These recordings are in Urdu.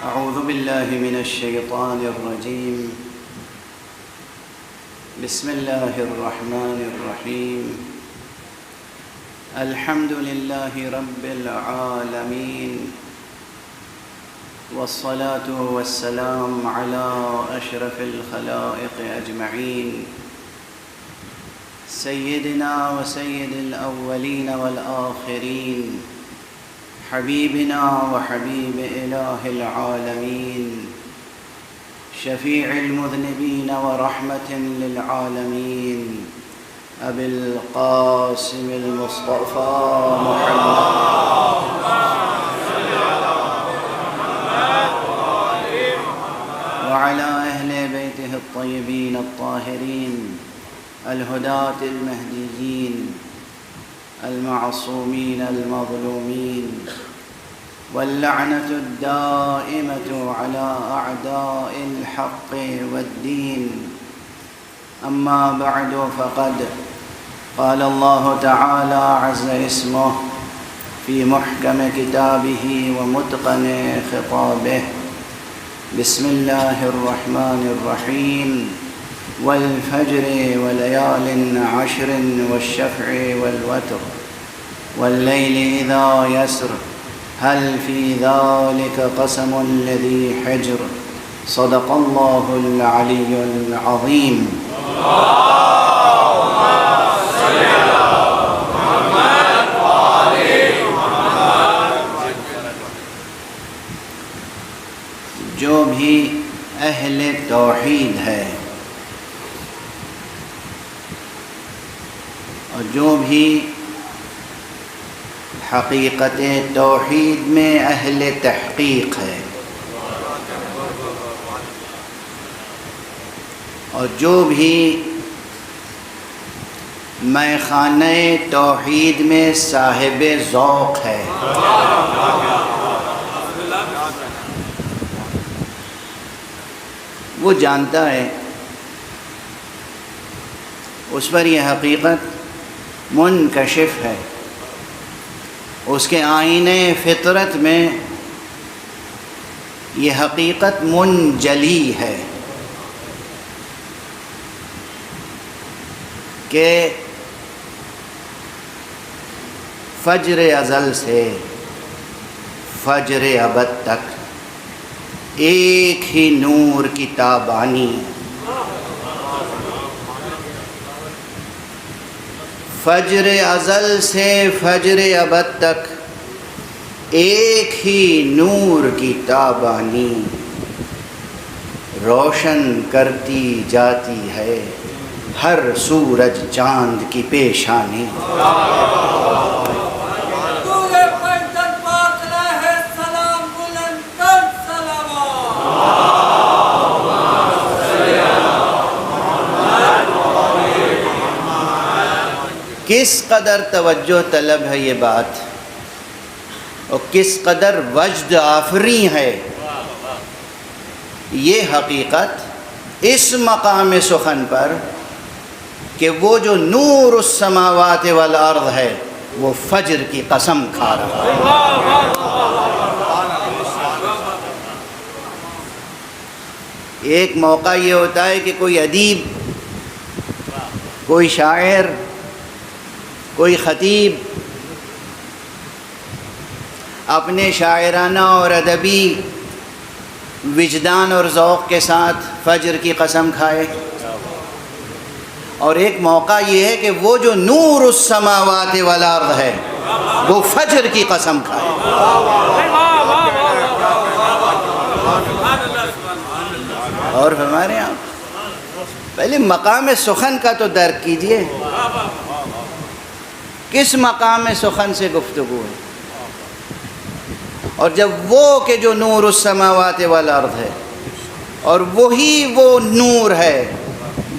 أعوذ بالله من الشيطان الرجيم. بسم الله الرحمن الرحيم. الحمد لله رب العالمين، والصلاة والسلام على أشرف الخلائق أجمعين، سيدنا وسيد الأولين والآخرين، حبيبنا وحبيب إله العالمين، شفيع المذنبين ورحمة للعالمين، أبي القاسم المصطفى محمد وعلى أهل بيته الطيبين الطاهرين الهداة المهديين المعصومين المظلومين، واللعنة الدائمة على أعداء الحق والدين. أما بعد، فقد قال الله تعالى عز اسمه في محكم كتابه ومتقن خطابه: بسم الله الرحمن الرحيم، والفجر وليال عشر، والشفع والوتر، والليل إذا يسر، هل في ذلك قسم لذي حجر. صدق الله العلي العظيم. اللهم صل على محمد وآل محمد. جو بھی اہل توحید ہے اور جو بھی حقیقت توحید میں اہل تحقیق ہے، اور جو بھی میخانہ توحید میں صاحب ذوق ہے، وہ جانتا ہے، اس پر یہ حقیقت منکشف ہے، اس کے آئینے فطرت میں یہ حقیقت منجلی ہے کہ فجر ازل سے فجر ابد تک ایک ہی نور کی تابانی، فجر ازل سے فجر ابد تک ایک ہی نور کی تابانی، روشن کرتی جاتی ہے ہر سورج چاند کی پیشانی۔ کس قدر توجہ طلب ہے یہ بات، اور کس قدر وجد آفری ہے یہ حقیقت اس مقام سخن پر کہ وہ جو نور السماوات والارض ہے وہ فجر کی قسم کھا رہا ہے۔ ایک موقع یہ ہوتا ہے کہ کوئی ادیب، کوئی شاعر، کوئی خطیب اپنے شاعرانہ اور ادبی وجدان اور ذوق کے ساتھ فجر کی قسم کھائے، اور ایک موقع یہ ہے کہ وہ جو نور السماوات والارض ہے وہ فجر کی قسم کھائے۔ اور ہمارے یہاں پہلے مقام سخن کا تو درک کیجئے، کس مقام سخن سے گفتگو ہے، اور جب وہ کہ جو نور السماوات والارض ہے، اور وہی وہ نور ہے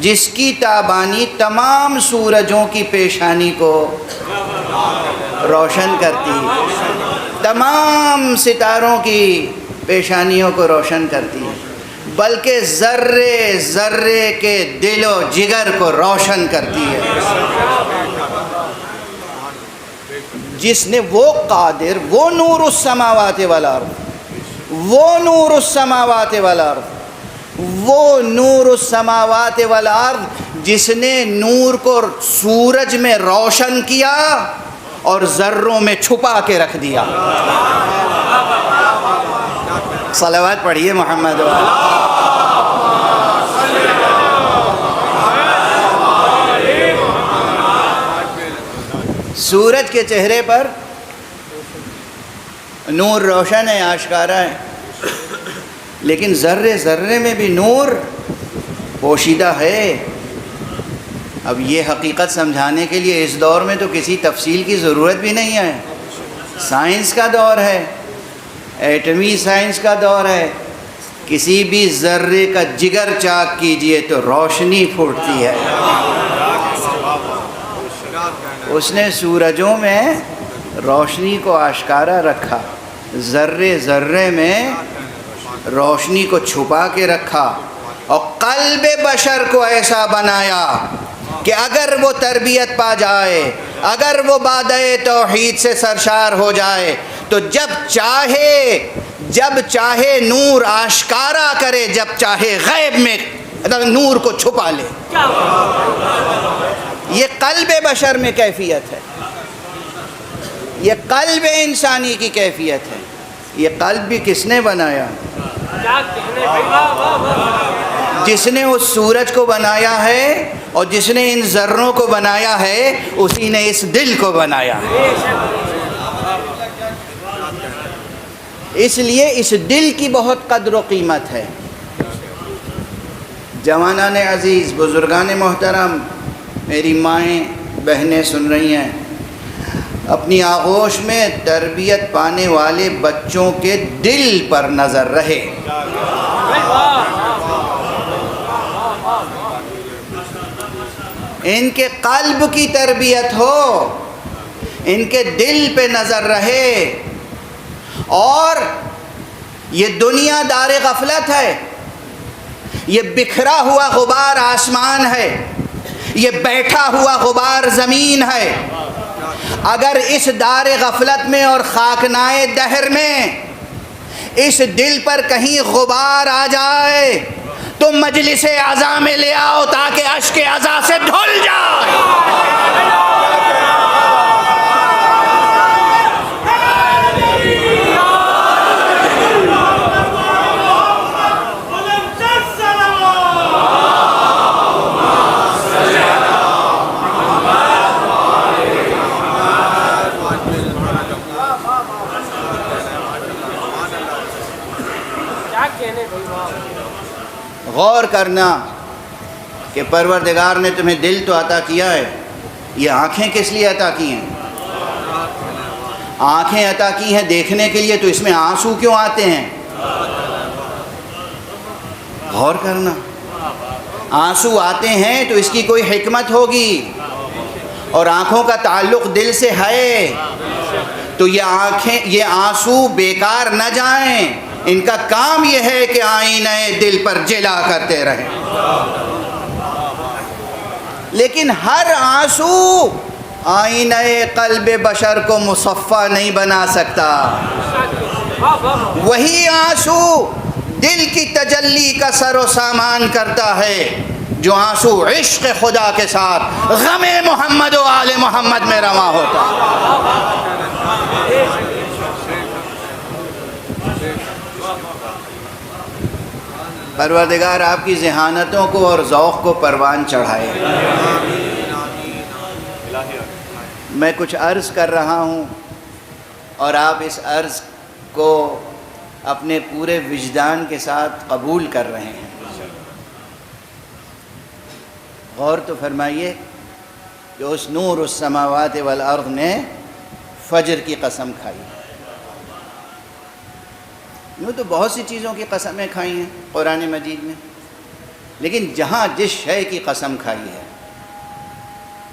جس کی تابانی تمام سورجوں کی پیشانی کو روشن کرتی، تمام ستاروں کی پیشانیوں کو روشن کرتی، بلکہ ذرے ذرے کے دل و جگر کو روشن کرتی ہے، جس نے وہ قادر، وہ نور السماوات والارض، وہ نور السماوات والارض، وہ نور السماوات والارض جس نے نور کو سورج میں روشن کیا اور ذروں میں چھپا کے رکھ دیا۔ صلوات پڑھیے محمد والا۔ سورج کے چہرے پر نور روشن ہے، آشکارا ہے، لیکن ذرے ذرے میں بھی نور پوشیدہ ہے۔ اب یہ حقیقت سمجھانے کے لیے اس دور میں تو کسی تفصیل کی ضرورت بھی نہیں ہے۔ سائنس کا دور ہے، ایٹمی سائنس کا دور ہے۔ کسی بھی ذرے کا جگر چاک کیجئے تو روشنی پھوٹتی ہے۔ اس نے سورجوں میں روشنی کو آشکارا رکھا، ذرے ذرے میں روشنی کو چھپا کے رکھا، اور قلب بشر کو ایسا بنایا کہ اگر وہ تربیت پا جائے، اگر وہ بادئ توحید سے سرشار ہو جائے تو جب چاہے نور آشکارا کرے، جب چاہے غیب میں نور کو چھپا لے۔ یہ قلب بشر میں کیفیت ہے، یہ قلب انسانی کی کیفیت ہے۔ یہ قلب بھی کس نے بنایا؟ جس نے اس سورج کو بنایا ہے اور جس نے ان ذروں کو بنایا ہے، اسی نے اس دل کو بنایا ہے۔ اس لیے اس دل کی بہت قدر و قیمت ہے۔ جوانان عزیز، بزرگان محترم، میری مائیں بہنیں سن رہی ہیں، اپنی آغوش میں تربیت پانے والے بچوں کے دل پر نظر رہے۔ ان کے قلب کی تربیت ہو، ان کے دل پہ نظر رہے۔ اور یہ دنیا دار غفلت ہے، یہ بکھرا ہوا غبار آسمان ہے، یہ بیٹھا ہوا غبار زمین ہے۔ اگر اس دار غفلت میں اور خاکنائے دہر میں اس دل پر کہیں غبار آ جائے تو مجلس عزا میں لے آؤ تاکہ اشک عزا سے دھل جائے۔ غور کرنا کہ پروردگار نے تمہیں دل تو عطا کیا ہے، یہ آنکھیں کس لیے عطا کی ہیں؟ آنکھیں عطا کی ہیں دیکھنے کے لیے، تو اس میں آنسو کیوں آتے ہیں؟ غور کرنا، آنسو آتے ہیں تو اس کی کوئی حکمت ہوگی، اور آنکھوں کا تعلق دل سے ہے، تو یہ آنسو بیکار نہ جائیں۔ ان کا کام یہ ہے کہ آئینہ دل پر جلا کرتے رہیں۔ لیکن ہر آنسو آئینہ قلب بشر کو مصفا نہیں بنا سکتا۔ وہی آنسو دل کی تجلی کا سر و سامان کرتا ہے، جو آنسو عشق خدا کے ساتھ غم محمد و آل محمد میں رواں ہوتا ہے۔ پروردگار آپ کی ذہانتوں کو اور ذوق کو پروان چڑھائے۔ میں کچھ عرض کر رہا ہوں اور آپ اس عرض کو اپنے پورے وجدان کے ساتھ قبول کر رہے ہیں۔ غور تو فرمائیے کہ اس نور السماوات والارض نے فجر کی قسم کھائی۔ یوں تو بہت سی چیزوں کی قسمیں کھائی ہیں قرآن مجید میں، لیکن جہاں جس شے کی قسم کھائی ہے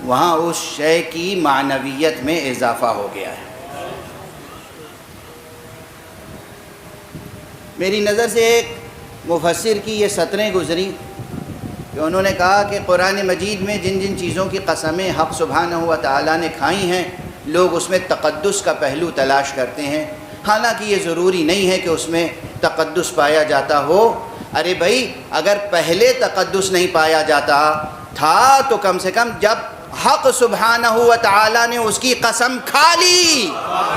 وہاں اس شے کی معنویت میں اضافہ ہو گیا ہے۔ میری نظر سے ایک مفسر کی یہ سطریں گزری کہ انہوں نے کہا کہ قرآن مجید میں جن جن چیزوں کی قسمیں حق سبحانہ و تعالیٰ نے کھائی ہیں، لوگ اس میں تقدس کا پہلو تلاش کرتے ہیں، حالانکہ یہ ضروری نہیں ہے کہ اس میں تقدس پایا جاتا ہو. ارے بھائی اگر پہلے تقدس نہیں پایا جاتا تھا تو کم سے کم جب حق سبحانہ و تعالی نے اس کی قسم کھا لی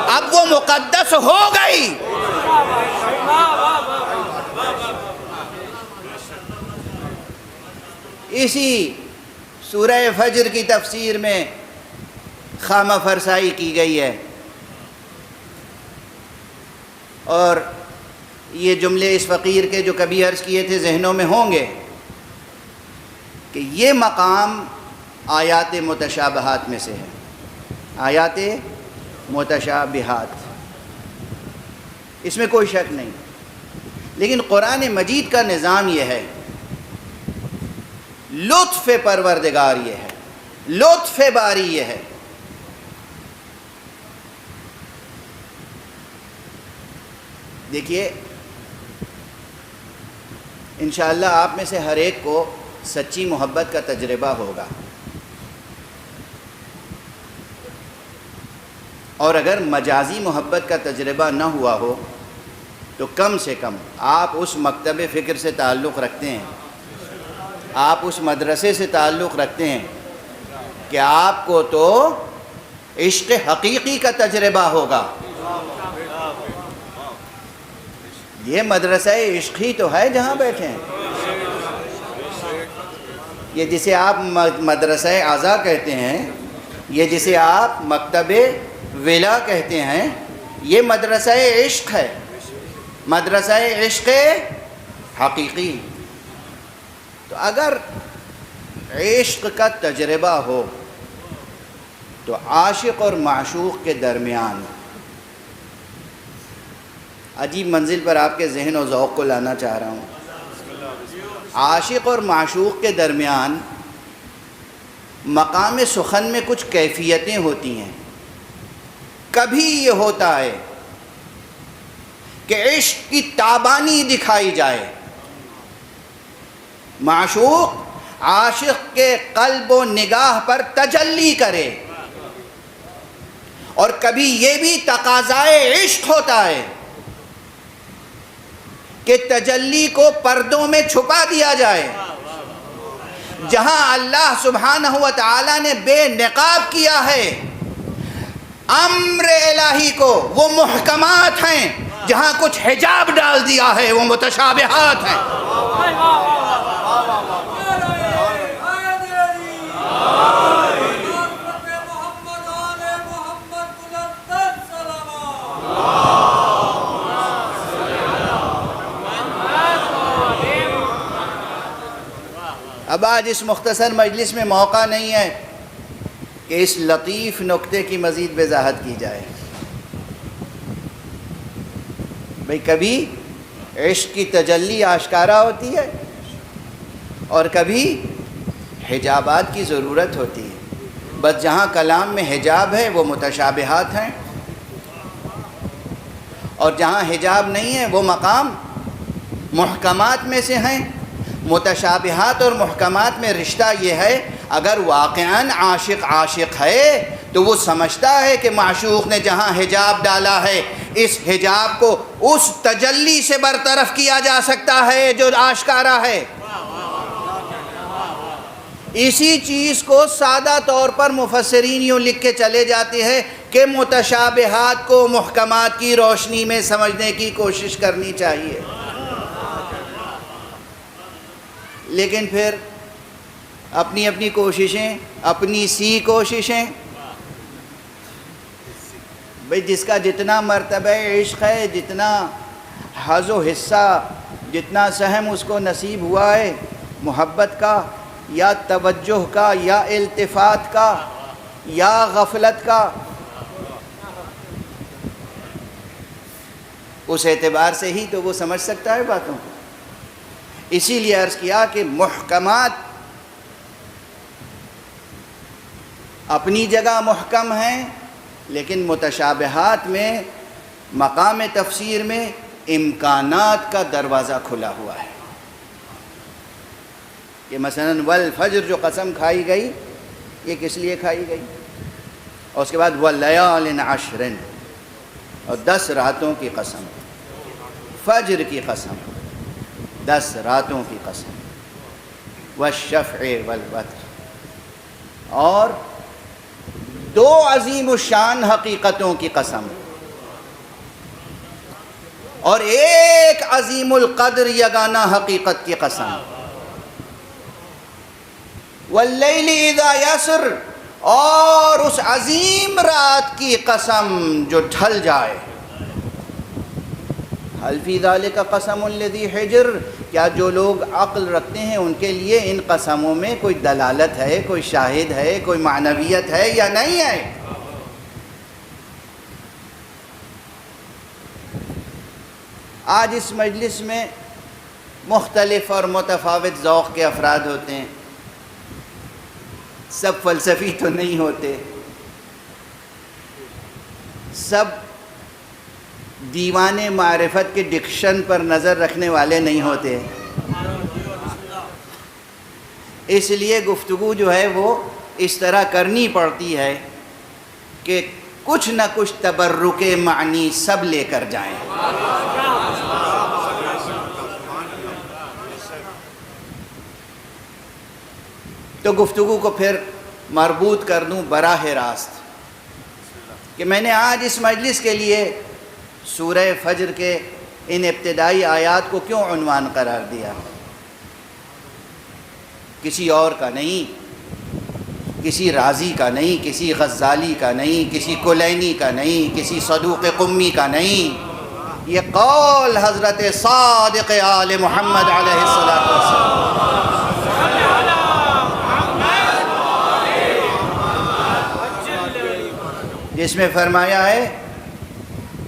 اب وہ مقدس ہو گئی. اسی سورہ فجر کی تفسیر میں خامہ فرسائی کی گئی ہے، اور یہ جملے اس فقیر کے جو کبھی عرض کیے تھے ذہنوں میں ہوں گے کہ یہ مقام آیات متشابہات میں سے ہے. آیات متشابہات، اس میں کوئی شک نہیں. لیکن قرآن مجید کا نظام یہ ہے، لطف پروردگار یہ ہے، لطف باری یہ ہے. دیکھیے انشاءاللہ آپ میں سے ہر ایک کو سچی محبت کا تجربہ ہوگا، اور اگر مجازی محبت کا تجربہ نہ ہوا ہو تو کم سے کم آپ اس مکتب فکر سے تعلق رکھتے ہیں، آپ اس مدرسے سے تعلق رکھتے ہیں کہ آپ کو تو عشق حقیقی کا تجربہ ہوگا. یہ مدرسہ عشق ہی تو ہے جہاں بیٹھے ہیں. یہ جسے آپ مدرسہ اعضاء کہتے ہیں، یہ جسے آپ مکتب ولا کہتے ہیں، یہ مدرسہ عشق ہے، مدرسہ عشق حقیقی. تو اگر عشق کا تجربہ ہو تو عاشق اور معشوق کے درمیان عجیب منزل پر آپ کے ذہن و ذوق کو لانا چاہ رہا ہوں. عاشق اور معشوق کے درمیان مقام سخن میں کچھ کیفیتیں ہوتی ہیں. کبھی یہ ہوتا ہے کہ عشق کی تابانی دکھائی جائے، معشوق عاشق کے قلب و نگاہ پر تجلی کرے، اور کبھی یہ بھی تقاضائے عشق ہوتا ہے کہ تجلی کو پردوں میں چھپا دیا جائے. جہاں اللہ سبحانہ و تعالی نے بے نقاب کیا ہے امر الہی کو وہ محکمات ہیں، جہاں کچھ حجاب ڈال دیا ہے وہ متشابہات ہیں. اب آج اس مختصر مجلس میں موقع نہیں ہے کہ اس لطیف نکتے کی مزید وضاحت کی جائے. بھئی کبھی عشق کی تجلی آشکارا ہوتی ہے اور کبھی حجابات کی ضرورت ہوتی ہے. بس جہاں کلام میں حجاب ہے وہ متشابہات ہیں، اور جہاں حجاب نہیں ہے وہ مقام محکمات میں سے ہیں. متشابہات اور محکمات میں رشتہ یہ ہے، اگر واقعاً عاشق عاشق ہے تو وہ سمجھتا ہے کہ معشوق نے جہاں حجاب ڈالا ہے اس حجاب کو اس تجلی سے برطرف کیا جا سکتا ہے جو آشکارا ہے. اسی چیز کو سادہ طور پر مفسرین یوں لکھ کے چلے جاتے ہیں کہ متشابہات کو محکمات کی روشنی میں سمجھنے کی کوشش کرنی چاہیے. لیکن پھر اپنی اپنی کوششیں، اپنی سی کوششیں. بھئی جس کا جتنا مرتبہ عشق ہے، جتنا حظ و حصہ، جتنا سہم اس کو نصیب ہوا ہے محبت کا یا توجہ کا یا التفات کا یا غفلت کا، اس اعتبار سے ہی تو وہ سمجھ سکتا ہے باتوں کو. اسی لیے عرض کیا کہ محکمات اپنی جگہ محکم ہیں، لیکن متشابہات میں مقام تفسیر میں امکانات کا دروازہ کھلا ہوا ہے. کہ مثلاً والفجر جو قسم کھائی گئی یہ کس لیے کھائی گئی، اور اس کے بعد ولیال عشر، اور 10 راتوں کی قسم. فجر کی قسم، 10 راتوں کی قسم، والشفع والوتر، اور 2 عظیم الشان حقیقتوں کی قسم، اور 1 عظیم القدر یگانہ حقیقت کی قسم، واللیل اذا یسر، اور اس عظیم رات کی قسم جو ڈھل جائے، هل فی ذلک قسم لذی حجر، کیا جو لوگ عقل رکھتے ہیں ان کے لیے ان قسموں میں کوئی دلالت ہے، کوئی شاہد ہے، کوئی معنویت ہے یا نہیں ہے؟ آج اس مجلس میں مختلف اور متفاوت ذوق کے افراد ہوتے ہیں، سب فلسفی تو نہیں ہوتے، سب دیوان معرفت کے ڈکشن پر نظر رکھنے والے نہیں ہوتے، اس لیے گفتگو جو ہے وہ اس طرح کرنی پڑتی ہے کہ کچھ نہ کچھ تبرک معنی سب لے کر جائیں۔ تو گفتگو کو پھر مربوط کر دوں براہ راست کہ میں نے آج اس مجلس کے لیے سورہ فجر کے ان ابتدائی آیات کو کیوں عنوان قرار دیا؟ کسی اور کا نہیں، کسی رازی کا نہیں، کسی غزالی کا نہیں، کسی کلینی کا نہیں، کسی صدوق قمی کا نہیں، یہ قول حضرت صادق آل محمد علیہ السلام، جس میں فرمایا ہے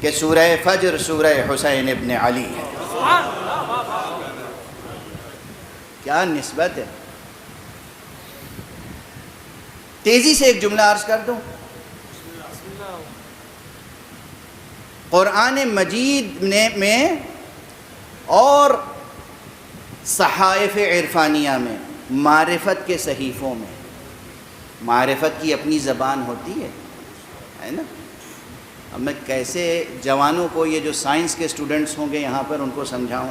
کہ سورہ فجر سورہ حسین ابن علی ہے۔ کیا نسبت ہے! تیزی سے ایک جملہ عرض کر دوں، قرآن مجید میں اور صحائف عرفانیہ میں، معرفت کے صحیفوں میں، معرفت کی اپنی زبان ہوتی ہے نا۔ اب میں کیسے جوانوں کو، یہ جو سائنس کے اسٹوڈنٹس ہوں گے یہاں پر، ان کو سمجھاؤں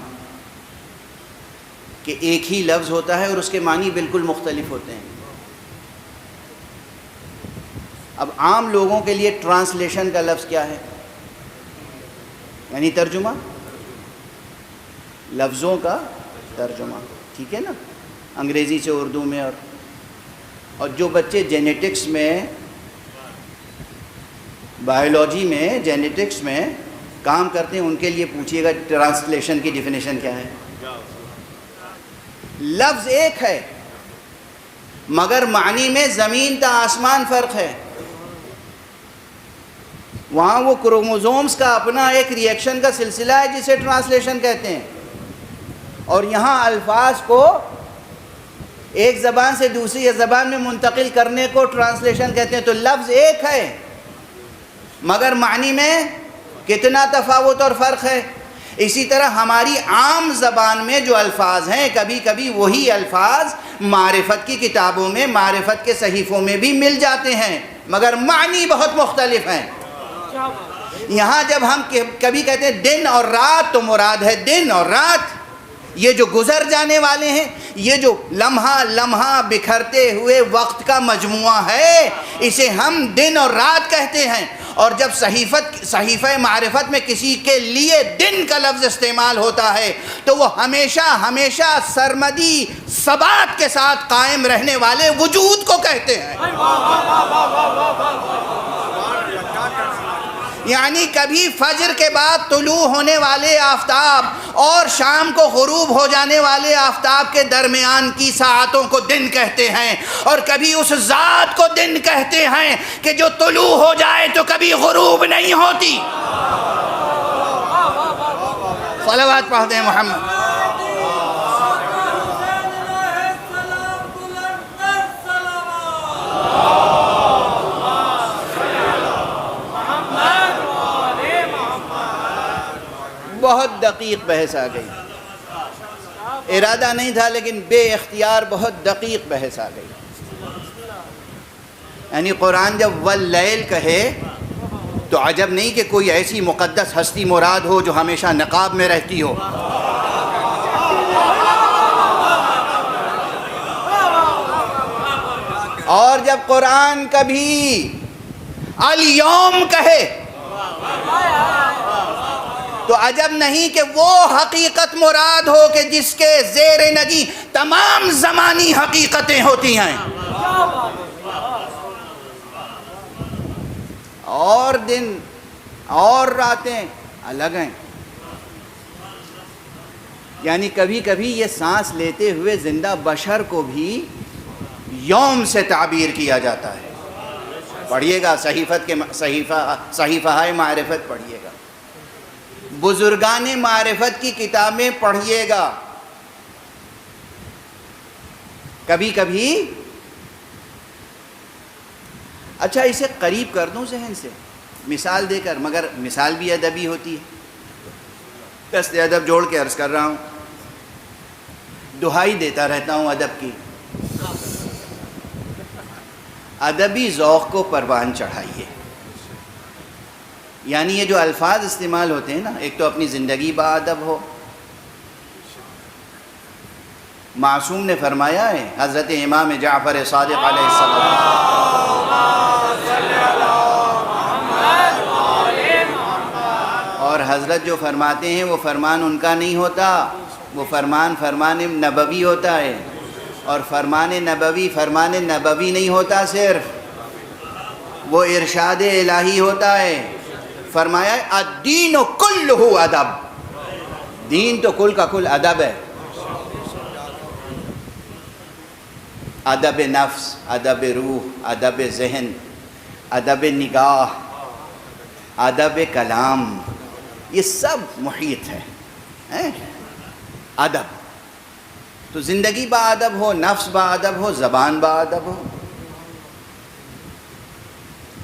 کہ ایک ہی لفظ ہوتا ہے اور اس کے معنی بالکل مختلف ہوتے ہیں۔ اب عام لوگوں کے لیے ٹرانسلیشن کا لفظ کیا ہے؟ یعنی ترجمہ، لفظوں کا ترجمہ، ٹھیک ہے نا، انگریزی سے اردو میں۔ اور جو بچے جینیٹکس میں، بائیولوجی میں، جینیٹکس میں کام کرتے ہیں، ان کے لیے پوچھیے گا ٹرانسلیشن کی ڈیفینیشن کیا ہے۔ لفظ ایک ہے مگر معنی میں زمین تا آسمان فرق ہے۔ وہاں وہ کروموزومز کا اپنا ایک ری ایکشن کا سلسلہ ہے جسے ٹرانسلیشن کہتے ہیں، اور یہاں الفاظ کو ایک زبان سے دوسری زبان میں منتقل کرنے کو ٹرانسلیشن کہتے ہیں۔ تو لفظ ایک ہے مگر معنی میں کتنا تفاوت اور فرق ہے۔ اسی طرح ہماری عام زبان میں جو الفاظ ہیں، کبھی کبھی وہی الفاظ معرفت کی کتابوں میں، معرفت کے صحیفوں میں بھی مل جاتے ہیں مگر معنی بہت مختلف ہیں۔ یہاں جب ہم کبھی کہتے ہیں دن اور رات، تو مراد ہے دن اور رات، یہ جو گزر جانے والے ہیں، یہ جو لمحہ لمحہ بکھرتے ہوئے وقت کا مجموعہ ہے، اسے ہم دن اور رات کہتے ہیں۔ اور جب صحیفہ معرفت میں کسی کے لیے دن کا لفظ استعمال ہوتا ہے تو وہ ہمیشہ ہمیشہ سرمدی ثبات کے ساتھ قائم رہنے والے وجود کو کہتے ہیں۔ یعنی کبھی فجر کے بعد طلوع ہونے والے آفتاب اور شام کو غروب ہو جانے والے آفتاب کے درمیان کی ساعتوں کو دن کہتے ہیں، اور کبھی اس ذات کو دن کہتے ہیں کہ جو طلوع ہو جائے تو کبھی غروب نہیں ہوتی۔ صلوات پڑھتے ہیں محمد۔ بہت دقیق بحث آ گئی، ارادہ نہیں تھا لیکن بے اختیار بہت دقیق بحث آ گئی۔ یعنی قرآن جب واللیل کہے تو عجب نہیں کہ کوئی ایسی مقدس ہستی مراد ہو جو ہمیشہ نقاب میں رہتی ہو. اور جب قرآن کبھی الیوم کہے تو عجب نہیں کہ وہ حقیقت مراد ہو کہ جس کے زیر نگی تمام زمانی حقیقتیں ہوتی ہیں. اور دن اور راتیں الگ ہیں. یعنی کبھی کبھی یہ سانس لیتے ہوئے زندہ بشر کو بھی یوم سے تعبیر کیا جاتا ہے. پڑھیے گا صحیفہ معرفت پڑھیے گا, بزرگان معرفت کی کتابیں پڑھیے گا. کبھی کبھی اچھا اسے قریب کر دوں ذہن سے مثال دے کر, مگر مثال بھی ادبی ہوتی ہے. دست ادب جوڑ کے عرض کر رہا ہوں, دہائی دیتا رہتا ہوں ادب کی. ادبی ذوق کو پروان چڑھائیے. یعنی یہ جو الفاظ استعمال ہوتے ہیں نا, ایک تو اپنی زندگی با ادب ہو. معصوم نے فرمایا ہے, حضرت امام جعفر صادق علیہ السلام, اور حضرت جو فرماتے ہیں وہ فرمان ان کا نہیں ہوتا, وہ فرمان نبوی ہوتا ہے. اور فرمان نبوی نہیں ہوتا, صرف وہ ارشاد الہی ہوتا ہے. فرمایا الدین کلہ ادب, دین تو کل کا کل ادب ہے. ادب نفس, ادب روح, ادب ذہن, ادب نگاہ, ادب کلام, یہ سب محیط ہے ادب. تو زندگی با ادب ہو, نفس با ادب ہو, زبان با ادب ہو.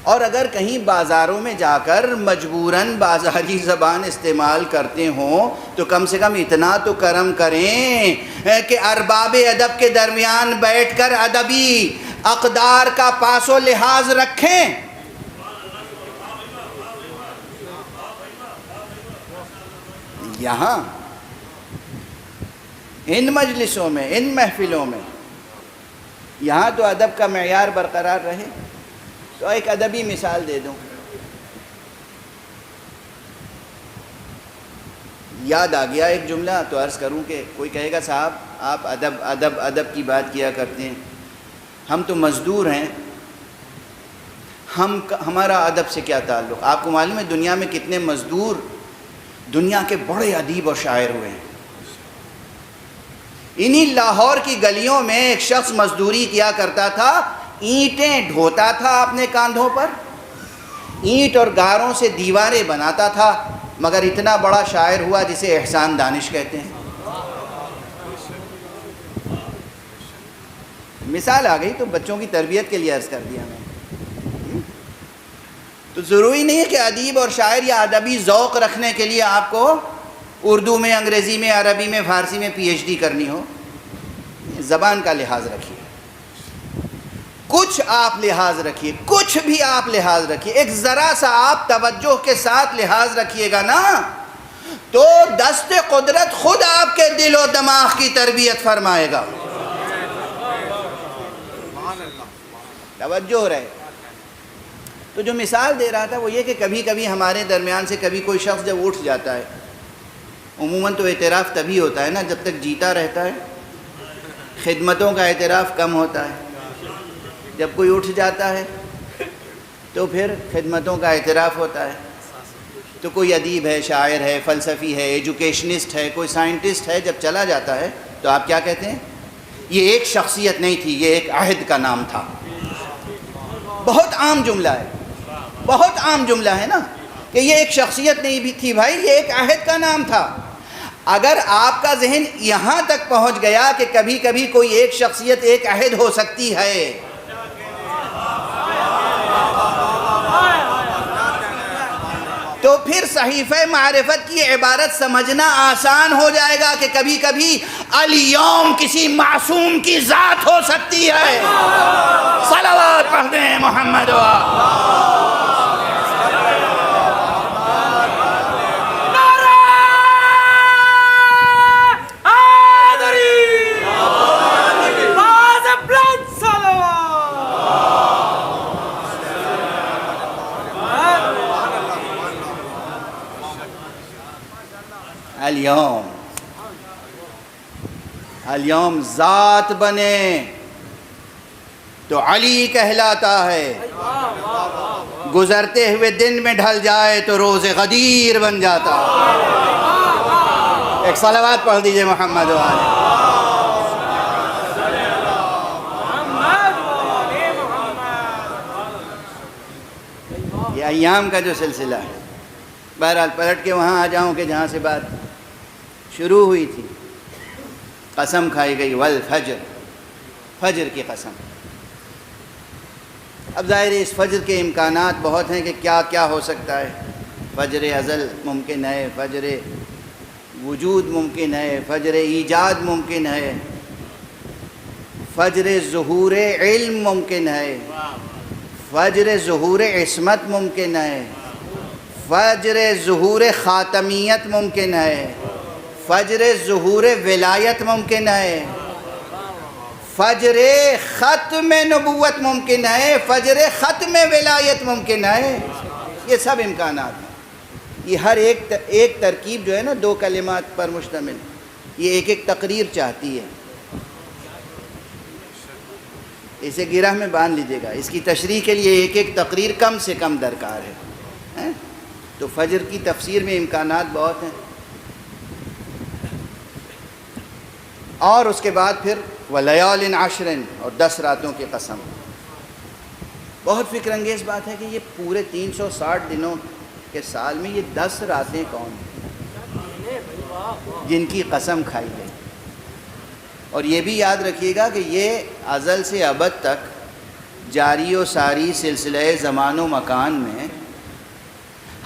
اور اگر کہیں بازاروں میں جا کر مجبوراً بازاری زبان استعمال کرتے ہوں تو کم سے کم اتنا تو کرم کریں کہ ارباب ادب کے درمیان بیٹھ کر ادبی اقدار کا پاس و لحاظ رکھیں. یہاں ان مجلسوں میں, ان محفلوں میں, یہاں تو ادب کا معیار برقرار رہے. تو ایک ادبی مثال دے دوں. یاد آ گیا ایک جملہ تو عرض کروں کہ کوئی کہے گا صاحب آپ ادب کی بات کیا کرتے ہیں, ہم تو مزدور ہیں, ہمارا ادب سے کیا تعلق. آپ کو معلوم ہے دنیا میں کتنے مزدور دنیا کے بڑے ادیب اور شاعر ہوئے ہیں. انہی لاہور کی گلیوں میں ایک شخص مزدوری کیا کرتا تھا, اینٹیں ڈھوتا تھا اپنے کاندھوں پر, اینٹ اور گاروں سے دیواریں بناتا تھا, مگر اتنا بڑا شاعر ہوا جسے احسان دانش کہتے ہیں. مثال آ گئی تو بچوں کی تربیت کے لیے عرض کر دیا میں. تو ضروری نہیں ہے کہ ادیب اور شاعر یا ادبی ذوق رکھنے کے لیے آپ کو اردو میں, انگریزی میں, عربی میں, فارسی میں پی ایچ ڈی کرنی ہو. زبان کا لحاظ رکھیے, کچھ آپ لحاظ رکھیے, کچھ بھی آپ لحاظ رکھیے. ایک ذرا سا آپ توجہ کے ساتھ لحاظ رکھیے گا نا تو دست قدرت خود آپ کے دل و دماغ کی تربیت فرمائے گا. توجہ رہے. تو جو مثال دے رہا تھا وہ یہ کہ کبھی کبھی ہمارے درمیان سے کبھی کوئی شخص جب اٹھ جاتا ہے, عموماً تو اعتراف تبھی ہوتا ہے نا جب تک جیتا رہتا ہے, خدمتوں کا اعتراف کم ہوتا ہے. جب کوئی اٹھ جاتا ہے تو پھر خدمتوں کا اعتراف ہوتا ہے. تو کوئی ادیب ہے, شاعر ہے, فلسفی ہے, ایجوکیشنسٹ ہے, کوئی سائنٹسٹ ہے, جب چلا جاتا ہے تو آپ کیا کہتے ہیں؟ یہ ایک شخصیت نہیں تھی, یہ ایک عہد کا نام تھا. بہت عام جملہ ہے, بہت عام جملہ ہے نا کہ یہ ایک شخصیت نہیں بھی تھی بھائی, یہ ایک عہد کا نام تھا. اگر آپ کا ذہن یہاں تک پہنچ گیا کہ کبھی کبھی کوئی ایک شخصیت ایک عہد ہو سکتی ہے, تو پھر صحیفہ معرفت کی عبارت سمجھنا آسان ہو جائے گا کہ کبھی کبھی الیوم کسی معصوم کی ذات ہو سکتی ہے. صلوات پڑھ دیں محمد. اليوم ذات بنے تو علی کہلاتا ہے، گزرتے ہوئے دن میں ڈھل جائے تو روز غدیر بن جاتا ہے۔ ایک صلوات پڑھ دیجئے محمد والے۔ یہ ایام کا جو سلسلہ ہے، بہرحال پلٹ کے وہاں آ جاؤں کہ جہاں سے بات شروع ہوئی تھی۔ قسم کھائی گئی والفجر، فجر کی قسم۔ اب ظاہر ہے اس فجر کے امکانات بہت ہیں کہ کیا کیا ہو سکتا ہے۔ فجر ازل ممکن ہے، فجر وجود ممکن ہے، فجر ایجاد ممکن ہے، فجر ظہور علم ممکن ہے، فجر ظہور عصمت ممکن ہے، فجر ظہور خاتمیت ممکن ہے، فجر ظہور ولایت ممکن ہے، فجر ختم نبوت ممکن ہے، فجر ختم ولایت ممکن ہے۔ یہ سب امکانات ہیں۔ یہ ہر ایک ترکیب جو ہے نا دو کلمات پر مشتمل، یہ ایک ایک تقریر چاہتی ہے۔ اسے گرہ میں باندھ لیجئے گا، اس کی تشریح کے لیے ایک ایک تقریر کم سے کم درکار ہے۔ تو فجر کی تفسیر میں امکانات بہت ہیں۔ اور اس کے بعد پھر وَلَيَالٍ عَشْرٍ، اور 10 راتوں کی قسم۔ بہت فکر انگیز بات ہے کہ یہ پورے 360 دنوں کے سال میں یہ 10 راتیں کون ہیں جن کی قسم کھائی گئی؟ اور یہ بھی یاد رکھیے گا کہ یہ ازل سے ابد تک جاری و ساری سلسلہ زمان و مکان میں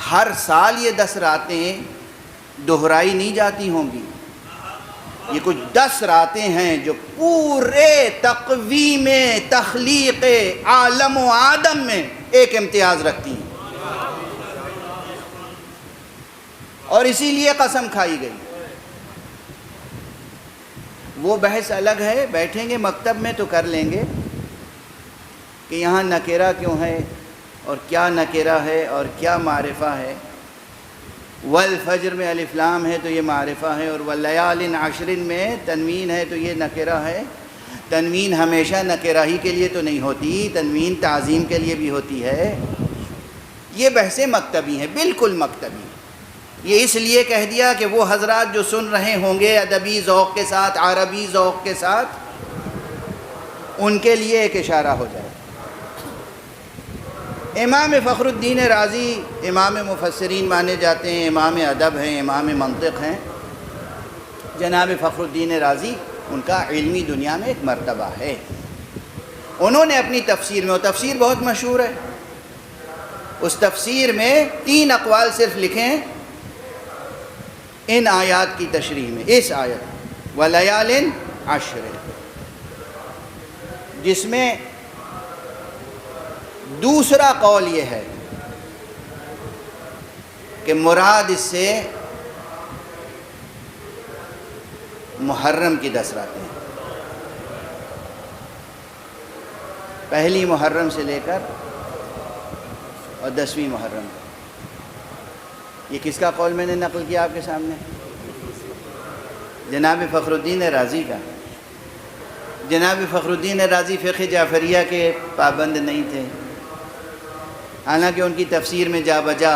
ہر سال یہ 10 راتیں دہرائی نہیں جاتی ہوں گی۔ یہ کچھ 10 راتیں ہیں جو پورے تقویم تخلیق عالم و آدم میں ایک امتیاز رکھتی ہیں، اور اسی لیے قسم کھائی گئی۔ وہ بحث الگ ہے، بیٹھیں گے مکتب میں تو کر لیں گے کہ یہاں نکرہ کیوں ہے اور کیا نکرہ ہے اور کیا معرفہ ہے۔ والفجر میں الف لام ہے تو یہ معرفہ ہے، اور واللیال عشر میں تنوین ہے تو یہ نکرہ ہے۔ تنوین ہمیشہ نکرہ ہی کے لیے تو نہیں ہوتی، تنوین تعظیم کے لیے بھی ہوتی ہے۔ یہ بحثیں مکتبی ہیں، بالکل مکتبی۔ یہ اس لیے کہہ دیا کہ وہ حضرات جو سن رہے ہوں گے ادبی ذوق کے ساتھ، عربی ذوق کے ساتھ، ان کے لیے ایک اشارہ ہو جائے۔ امام فخر الدین رازی امام مفسرین مانے جاتے ہیں، امام ادب ہیں، امام منطق ہیں۔ جناب فخر الدین رازی ان کا علمی دنیا میں ایک مرتبہ ہے۔ انہوں نے اپنی تفسیر میں، اور تفسیر بہت مشہور ہے، اس تفسیر میں 3 اقوال صرف لکھے ہیں ان آیات کی تشریح میں۔ اس آیت وَلَيَالٍ عَشْرٍ، جس میں دوسرا قول یہ ہے کہ مراد اس سے محرم کی 10 راتیں ہیں، پہلی محرم سے لے کر اور 10ویں محرم۔ یہ کس کا قول میں نے نقل کیا آپ کے سامنے؟ جناب فخر الدین رازی کا۔ جناب فخر الدین رازی فقہ جعفریہ کے پابند نہیں تھے، حالانکہ ان کی تفسیر میں جا بجا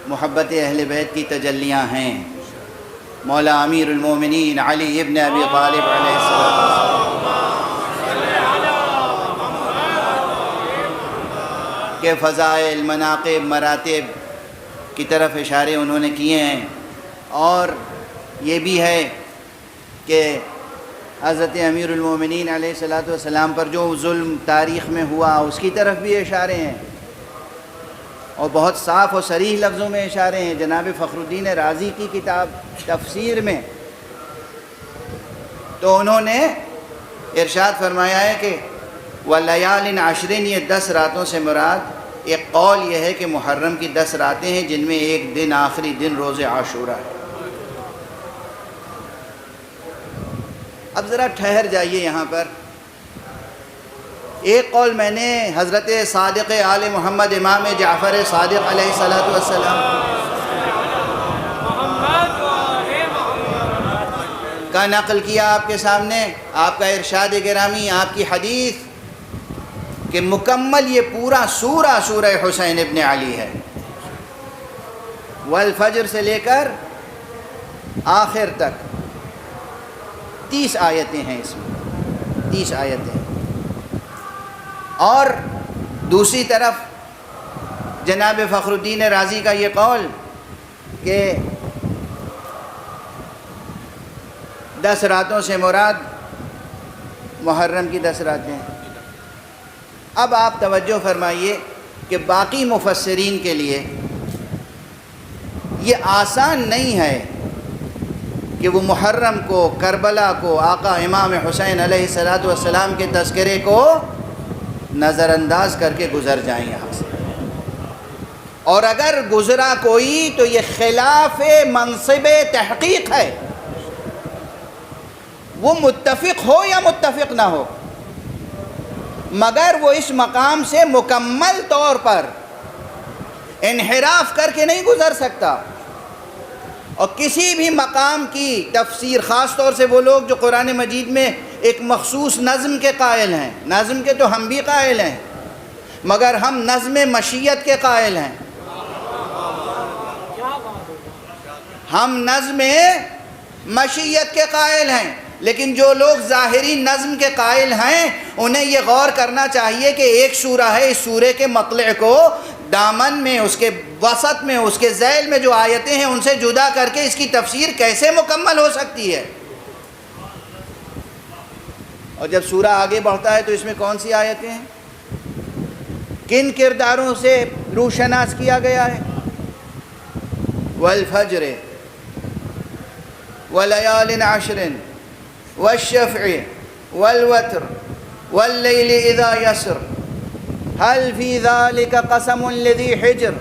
محبت اہل بیت کی تجلیاں ہیں۔ مولا امیر المومنین علی ابن ابی طالب علیہ السلام کے فضائل، مناقب، مراتب کی طرف اشارے انہوں نے کیے ہیں، اور یہ بھی ہے کہ حضرت امیر المومنین علیہ السلام پر جو ظلم تاریخ میں ہوا اس کی طرف بھی اشارے ہیں، اور بہت صاف اور صریح لفظوں میں اشارے ہیں۔ جناب فخر الدین رازی کی کتاب تفسیر میں تو انہوں نے ارشاد فرمایا ہے کہ وَلَيَالٍ عَشْرٍ، یہ 10 راتوں سے مراد، ایک قول یہ ہے کہ محرم کی 10 راتیں ہیں جن میں ایک دن آخری دن روز عاشورہ ہے۔ اب ذرا ٹھہر جائیے یہاں پر۔ ایک قول میں نے حضرت صادق آل محمد امام جعفر صادق علیہ السلام کا نقل کیا آپ کے سامنے، آپ کا ارشاد گرامی، آپ کی حدیث کہ مکمل یہ پورا سورہ حسین ابن علی ہے، والفجر سے لے کر آخر تک 30 آیتیں ہیں اس میں، 30 آیتیں. اور دوسری طرف جناب فخر الدین رازی کا یہ قول کہ 10 راتوں سے مراد محرم کی 10 راتیں. اب آپ توجہ فرمائیے کہ باقی مفسرین کے لیے یہ آسان نہیں ہے کہ وہ محرم کو، کربلا کو، آقا امام حسین علیہ السلام کے تذکرے کو نظر انداز کر کے گزر جائیں یہاں سے. اور اگر گزرا کوئی تو یہ خلاف منصب تحقیق ہے، وہ متفق ہو یا متفق نہ ہو، مگر وہ اس مقام سے مکمل طور پر انحراف کر کے نہیں گزر سکتا. اور کسی بھی مقام کی تفسیر، خاص طور سے وہ لوگ جو قرآن مجید میں ایک مخصوص نظم کے قائل ہیں، نظم کے تو ہم بھی قائل ہیں مگر ہم نظم مشیت کے قائل ہیں، ہم نظم مشیت کے قائل ہیں. لیکن جو لوگ ظاہری نظم کے قائل ہیں انہیں یہ غور کرنا چاہیے کہ ایک سورہ ہے، اس سورے کے مطلع کو دامن میں، اس کے وسط میں، اس کے ذیل میں جو آیتیں ہیں ان سے جدا کر کے اس کی تفسیر کیسے مکمل ہو سکتی ہے. اور جب سورہ آگے بڑھتا ہے تو اس میں کون سی آیتیں ہیں، کن کرداروں سے روشناس کیا گیا ہے؟ والفجر وليال عشر والشفع والوتر والليل إذا يسر هل في ذلك قسم لذي حجر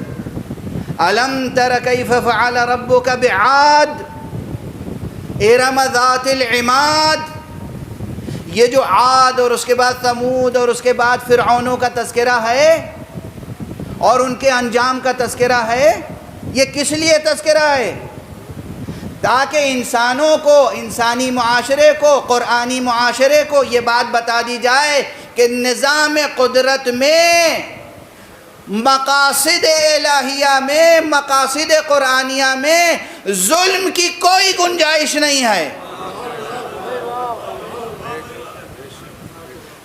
ألم تر كيف فعل ربك بعاد إرم ذات العماد. یہ جو عاد اور اس کے بعد ثمود اور اس کے بعد فرعونوں کا تذکرہ ہے اور ان کے انجام کا تذکرہ ہے، یہ کس لیے تذکرہ ہے؟ تاکہ انسانوں کو، انسانی معاشرے کو، قرآنی معاشرے کو یہ بات بتا دی جائے کہ نظام قدرت میں، مقاصد الہیہ میں، مقاصد قرآنیہ میں ظلم کی کوئی گنجائش نہیں ہے.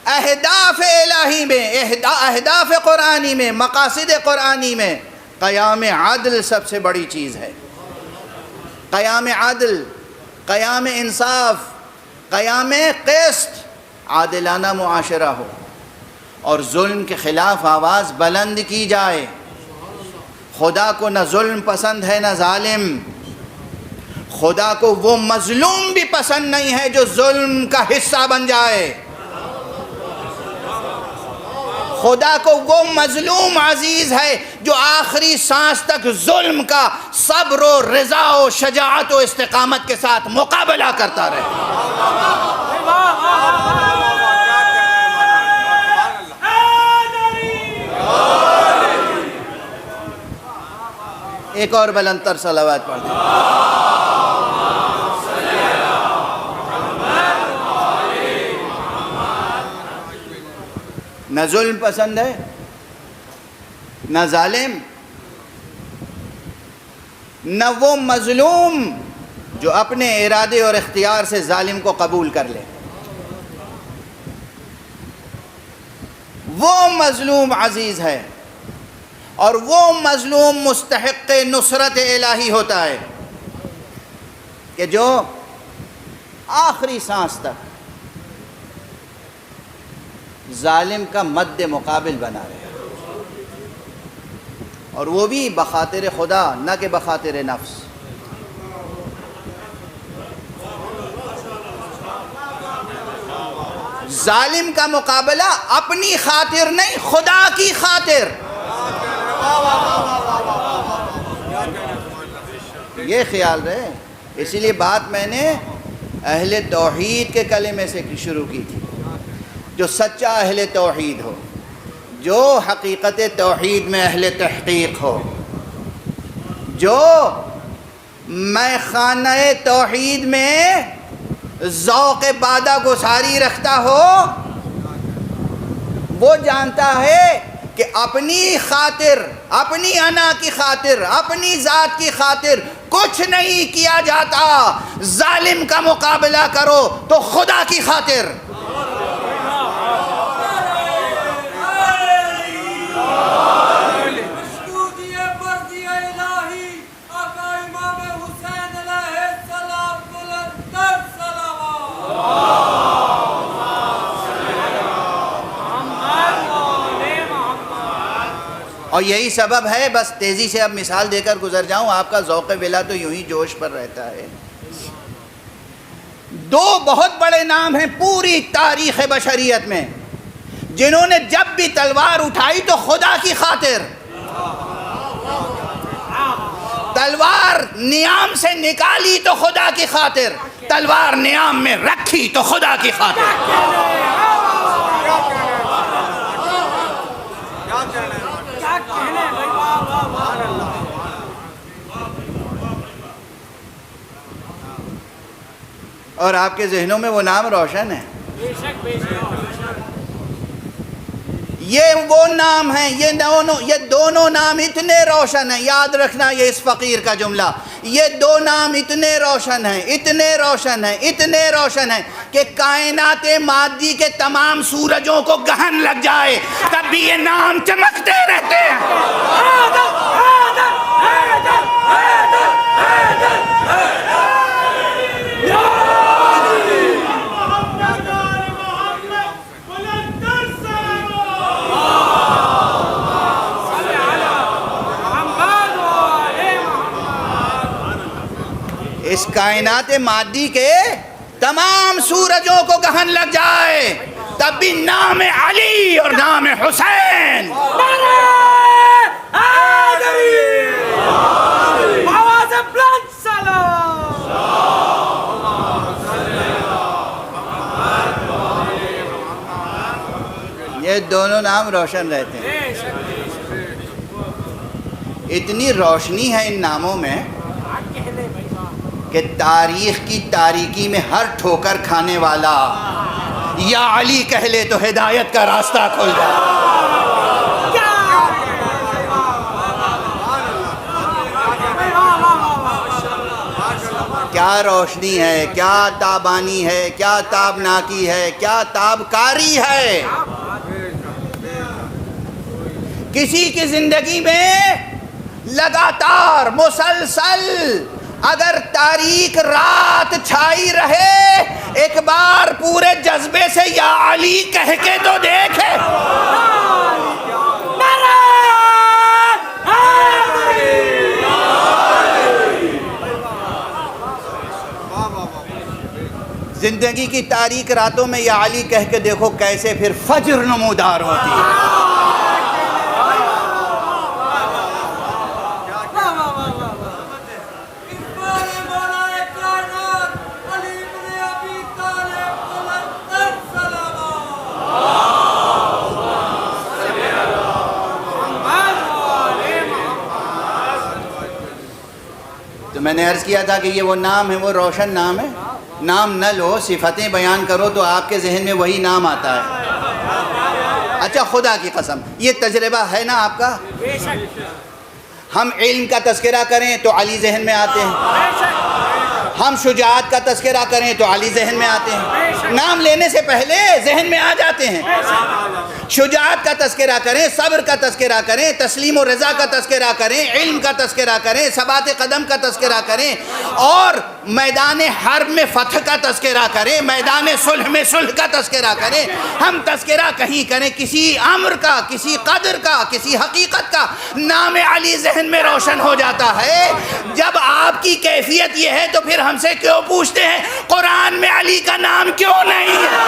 اہداف الہی میں، اہداف قرآنی میں، مقاصد قرآنی میں قیام عدل سب سے بڑی چیز ہے. قیام عدل، قیام انصاف، قیام قسط، عادلانہ معاشرہ ہو اور ظلم کے خلاف آواز بلند کی جائے. خدا کو نہ ظلم پسند ہے نہ ظالم. خدا کو وہ مظلوم بھی پسند نہیں ہے جو ظلم کا حصہ بن جائے. خدا کو وہ مظلوم عزیز ہے جو آخری سانس تک ظلم کا صبر و رضا و شجاعت و استقامت کے ساتھ مقابلہ کرتا رہے. ایک اور بلند تر صلوات پڑھ دیں. نہ ظلم پسند ہے نہ ظالم، نہ وہ مظلوم جو اپنے ارادے اور اختیار سے ظالم کو قبول کر لے. وہ مظلوم عزیز ہے اور وہ مظلوم مستحق نصرت الہی ہوتا ہے کہ جو آخری سانس تک ظالم کا مد مقابل بنا رہے، اور وہ بھی بخاطر خدا نہ کہ بخاطر نفس. ظالم کا مقابلہ اپنی خاطر نہیں، خدا کی خاطر. یہ خیال رہے. اسی لیے بات میں نے اہل توحید کے کلمے سے شروع کی تھی. جو سچا اہل توحید ہو، جو حقیقت توحید میں اہل تحقیق ہو، جو میں خانہ توحید میں ذوق بادہ گساری رکھتا ہو، وہ جانتا ہے کہ اپنی خاطر، اپنی انا کی خاطر، اپنی ذات کی خاطر کچھ نہیں کیا جاتا۔ ظالم کا مقابلہ کرو تو خدا کی خاطر۔ اور یہی سبب ہے، بس تیزی سے اب مثال دے کر گزر جاؤں، آپ کا ذوق ولا تو یوں ہی جوش پر رہتا ہے۔ دو بہت بڑے نام ہیں پوری تاریخ بشریت میں، جنہوں نے جب بھی تلوار اٹھائی تو خدا کی خاطر، تلوار نیام سے نکالی تو خدا کی خاطر، تلوار نیام میں رکھی تو خدا کی خاطر۔ اور آپ کے ذہنوں میں وہ نام روشن ہے۔ یہ وہ نام ہیں، یہ دونوں نام اتنے روشن ہیں، یاد رکھنا یہ اس فقیر کا جملہ، یہ دو نام اتنے روشن ہیں، اتنے روشن ہیں، اتنے روشن ہیں کہ کائنات مادی کے تمام سورجوں کو گہن لگ جائے تب بھی یہ نام چمکتے رہتے ہیں۔ اس کائنات مادی کے تمام سورجوں کو گہن لگ جائے تب بھی نام علی اور نام حسین یہ دونوں نام روشن رہتے ہیں۔ اتنی روشنی ہے ان ناموں میں کہ تاریخ کی تاریکی میں ہر ٹھوکر کھانے والا یا علی کہہ لے تو ہدایت کا راستہ کھل جائے۔ کیا روشنی ہے، کیا تابانی ہے، کیا تابناکی ہے، کیا تابکاری ہے۔ کسی کی زندگی میں لگاتار مسلسل اگر تاریک رات چھائی رہے، ایک بار پورے جذبے سے یا علی کہہ کے تو دیکھے۔ زندگی کی تاریک راتوں میں یا علی کہہ کے دیکھو کیسے پھر فجر نمودار ہوتی ہے۔ میں نے عرض کیا تھا کہ یہ وہ نام ہے، وہ روشن نام ہے۔ نام نہ لو، صفتیں بیان کرو تو آپ کے ذہن میں وہی نام آتا ہے۔ اچھا خدا کی قسم یہ تجربہ ہے نا آپ کا، ہم علم کا تذکرہ کریں تو علی ذہن میں آتے ہیں، ہم شجاعت کا تذکرہ کریں تو علی ذہن میں آتے ہیں، نام لینے سے پہلے ذہن میں آ جاتے ہیں۔ شجاعت کا تذکرہ کریں، صبر کا تذکرہ کریں، تسلیم و رضا کا تذکرہ کریں، علم کا تذکرہ کریں، ثبات قدم کا تذکرہ کریں، اور میدان حرب میں فتح کا تذکرہ کریں، میدان صلح میں صلح کا تذکرہ کریں۔ ہم تذکرہ کہیں کریں کسی امر کا، کسی قدر کا، کسی حقیقت کا، نام علی ذہن میں روشن ہو جاتا ہے۔ جب آپ کی کیفیت یہ ہے تو پھر ہم سے کیوں پوچھتے ہیں قرآن میں علی کا نام کیوں نہیں ہے؟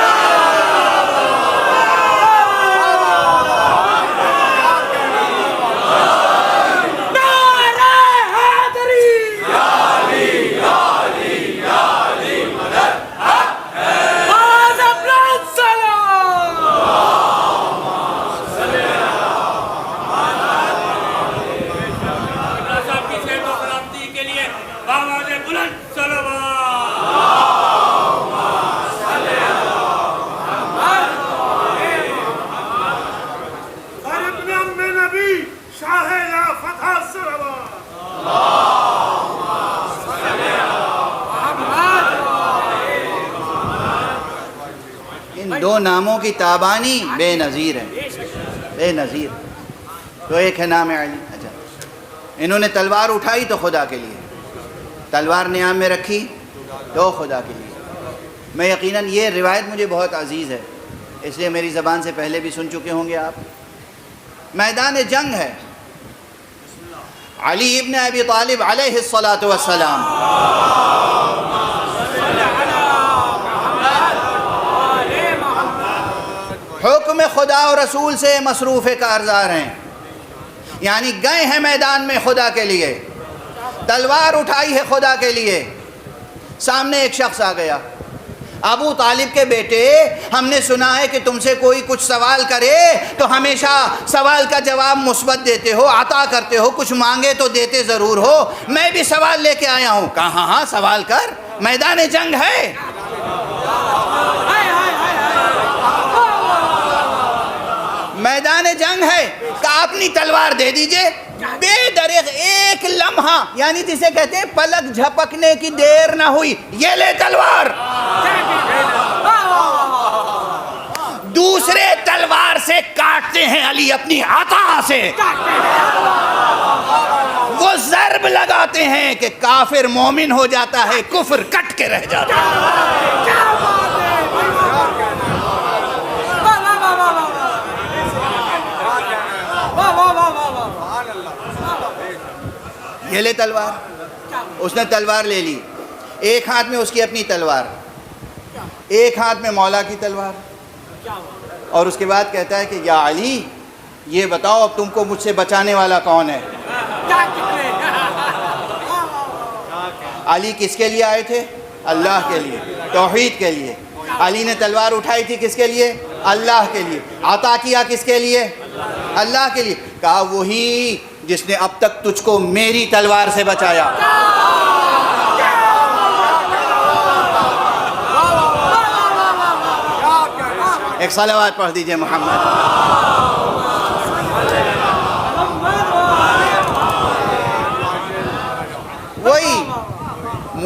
دو ناموں کی تابانی بے نظیر ہے، بے نظیر. تو ایک ہے نام علی. اچھا، انہوں نے تلوار اٹھائی تو خدا کے لیے، تلوار نیام میں رکھی تو خدا کے لیے. میں یقیناً یہ روایت مجھے بہت عزیز ہے، اس لیے میری زبان سے پہلے بھی سن چکے ہوں گے آپ. میدان جنگ ہے، علی ابن ابی طالب علیہ الصلاۃ والسلام حکم خدا و رسول سے مصروف کارزار ہیں، یعنی گئے ہیں میدان میں خدا کے لیے، تلوار اٹھائی ہے خدا کے لیے. سامنے ایک شخص آ گیا، ابو طالب کے بیٹے، ہم نے سنا ہے کہ تم سے کوئی کچھ سوال کرے تو ہمیشہ سوال کا جواب مثبت دیتے ہو، عطا کرتے ہو، کچھ مانگے تو دیتے ضرور ہو. میں بھی سوال لے کے آیا ہوں. کہا ہاں ہاں سوال کر، میدان جنگ ہے. میدان جنگ ہے، کہا اپنی تلوار دے دیجئے. بے دریغ ایک لمحہ، یعنی جسے کہتے ہیں پلک جھپکنے کی دیر نہ ہوئی، یہ لے تلوار. دوسرے تلوار سے کاٹتے ہیں علی اپنی عطا سے، وہ ضرب لگاتے ہیں کہ کافر مومن ہو جاتا ہے، کفر کٹ کے رہ جاتا ہے. یہ لے تلوار. اس نے تلوار لے لی، ایک ہاتھ میں اس کی اپنی تلوار، ایک ہاتھ میں مولا کی تلوار، اور اس کے بعد کہتا ہے کہ یا علی یہ بتاؤ اب تم کو مجھ سے بچانے والا کون ہے؟ علی کس کے لیے آئے تھے؟ اللہ کے لیے، توحید کے لیے. علی نے تلوار اٹھائی تھی کس کے لیے؟ اللہ کے لیے. عطا کیا کس کے لیے؟ اللہ کے لیے. کہا وہی جس نے اب تک تجھ کو میری تلوار سے بچایا. ایک صلوات پڑھ دیجئے محمد. وہی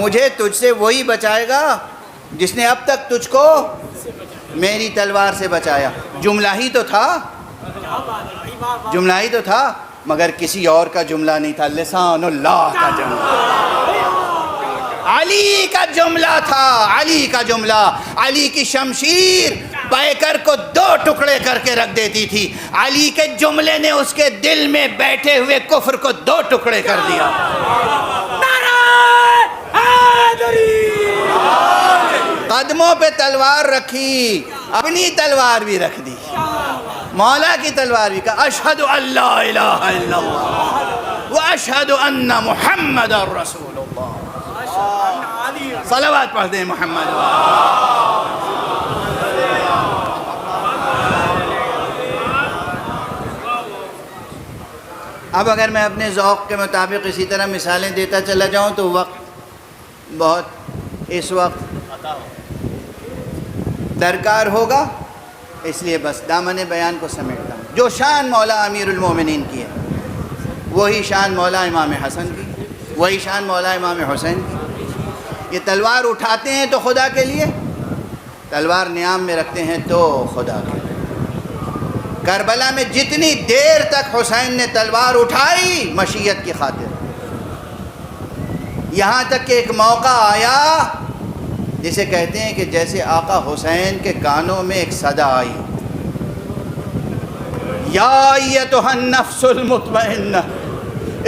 مجھے تجھ سے وہی بچائے گا جس نے اب تک تجھ کو میری تلوار سے بچایا. جملہ ہی تو تھا، جملہ ہی تو تھا، مگر کسی اور کا جملہ نہیں تھا، لسان اللہ کا جملہ، علی کا جملہ تھا. علی کا جملہ. علی کی شمشیر بیکر کو دو ٹکڑے کر کے رکھ دیتی تھی، علی کے جملے نے اس کے دل میں بیٹھے ہوئے کفر کو دو ٹکڑے کر دیا. قدموں پہ تلوار رکھی، اپنی تلوار بھی رکھ دی، مولا کی تلوار بھی. کہا اشہد ان لا الہ الا اللہ واشہد ان محمد رسول اللہ. صلوات پڑھ دیں محمد. اب اگر میں اپنے ذوق کے مطابق اسی طرح مثالیں دیتا چلا جاؤں تو وقت بہت اس وقت درکار ہوگا، اس لیے بس دامن بیان کو سمیٹتا ہوں. جو شان مولا امیر المومنین کی ہے وہی شان مولا امام حسن کی، وہی شان مولا امام حسین کی. یہ تلوار اٹھاتے ہیں تو خدا کے لیے، تلوار نیام میں رکھتے ہیں تو خدا کے لیے. کربلا میں جتنی دیر تک حسین نے تلوار اٹھائی مشیت کی خاطر، یہاں تک کہ ایک موقع آیا جسے کہتے ہیں کہ جیسے آقا حسین کے کانوں میں ایک صدا آئی، یا ایتھا النفس المطمئنہ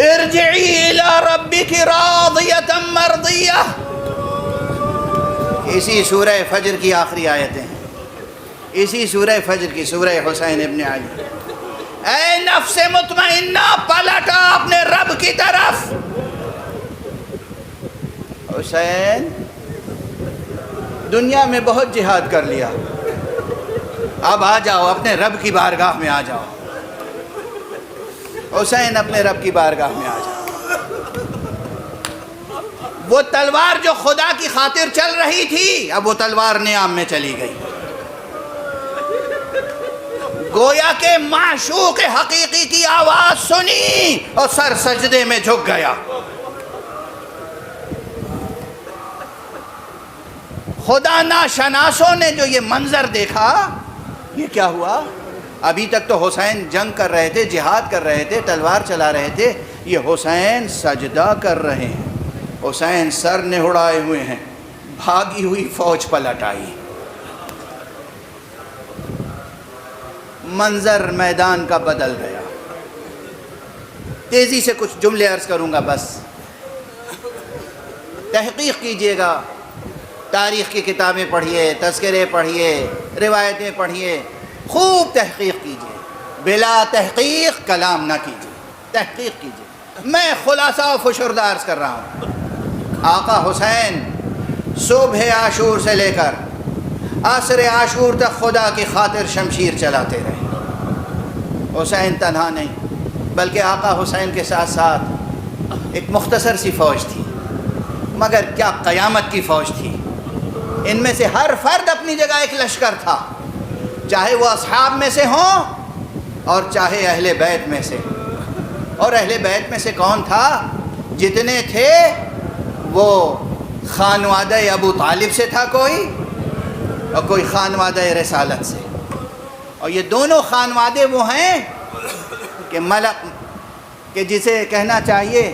ارجعی الی ربک راضیۃ مرضیہ. اسی سورہ فجر کی آخری آیتیں، اسی سورہ فجر کی، سورہ حسین ابن علی. اے نفس مطمئنہ پلٹا اپنے رب کی طرف. حسین دنیا میں بہت جہاد کر لیا، اب آ جاؤ اپنے رب کی بارگاہ میں آ جاؤ. حسین اپنے رب کی بارگاہ میں آ جاؤ. وہ تلوار جو خدا کی خاطر چل رہی تھی اب وہ تلوار نیام میں چلی گئی. گویا کہ معشوق حقیقی کی آواز سنی اور سر سجدے میں جھک گیا. خدا ناشناسوں نے جو یہ منظر دیکھا، یہ کیا ہوا؟ ابھی تک تو حسین جنگ کر رہے تھے، جہاد کر رہے تھے، تلوار چلا رہے تھے، یہ حسین سجدہ کر رہے ہیں، حسین سر نہڑائے ہوئے ہیں، بھاگی ہوئی فوج پلٹ آئی۔ منظر میدان کا بدل گیا۔ تیزی سے کچھ جملے عرض کروں گا بس، تحقیق کیجئے گا، تاریخ کی کتابیں پڑھیے، تذکرے پڑھیے، روایتیں پڑھیے، خوب تحقیق کیجئے، بلا تحقیق کلام نہ کیجئے، تحقیق کیجئے۔ میں خلاصہ و فشردہ عرض کر رہا ہوں، آقا حسین صبح عاشور سے لے کر عصر عاشور تک خدا کی خاطر شمشیر چلاتے رہے۔ حسین تنہا نہیں، بلکہ آقا حسین کے ساتھ ساتھ ایک مختصر سی فوج تھی، مگر کیا قیامت کی فوج تھی۔ ان میں سے ہر فرد اپنی جگہ ایک لشکر تھا، چاہے وہ اصحاب میں سے ہوں اور چاہے اہل بیت میں سے۔ اور اہل بیت میں سے کون تھا؟ جتنے تھے وہ خانوادہ ابو طالب سے تھا کوئی، اور کوئی خانوادہ رسالت سے۔ اور یہ دونوں خانوادے وہ ہیں کہ ملک، کہ جسے کہنا چاہیے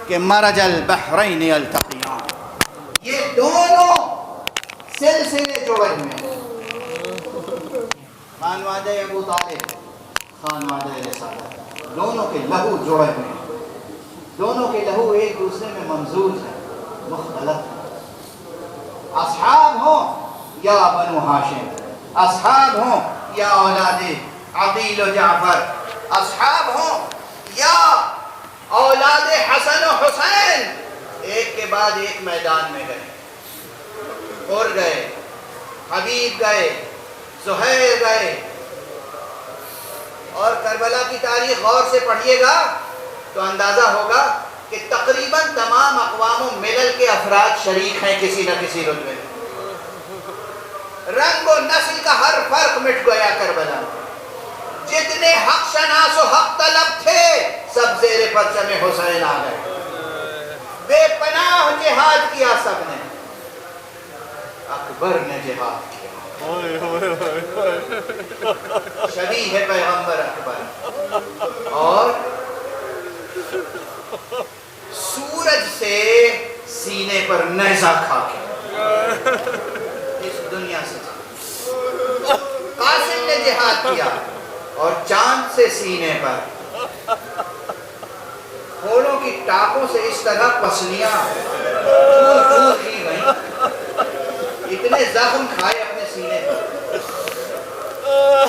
کہ مرج البحرین التقیان، یہ دونوں سلسلے جڑے ہوئے ہیں، خانوادہ ابو طالب، خانوادہ رسالت، دونوں کے لہو جڑے ہوئے ہیں، دونوں کے لہو ایک دوسرے میں ممزوج ہیں، مختلف ہیں۔ اصحاب ہوں یا بنو ہاشم، اصحاب ہوں یا اولاد عقیل و جعفر، اصحاب ہوں یا اولاد حسن و حسین، ایک کے بعد ایک میدان میں گئے، اور گئے، حبیب گئے، زہیر گئے۔ اور کربلا کی تاریخ غور سے پڑھیے گا تو اندازہ ہوگا کہ تقریباً تمام اقوام و ملل کے افراد شریک ہیں کسی نہ کسی رتبے میں۔ رنگ و نسل کا ہر فرق مٹ گیا کربلا میں۔ جتنے حق شناس و حق طلب تھے سب زیر پرچم حسین آ گئے۔ بے پناہ جہاد کیا سب نے، اکبر نے جہاد کیا، شبیہ ہے پیغمبر اکبر، اور سورج سے سینے پر نیزہ کھا کے اس دنیا سے قاسم نے جہاد کیا، اور چاند سے سینے پر گھوڑوں کی ٹاپوں سے اس طرح پسلیاں چور چور کی گئیں، اتنے زخم کھائے اپنے سینے پر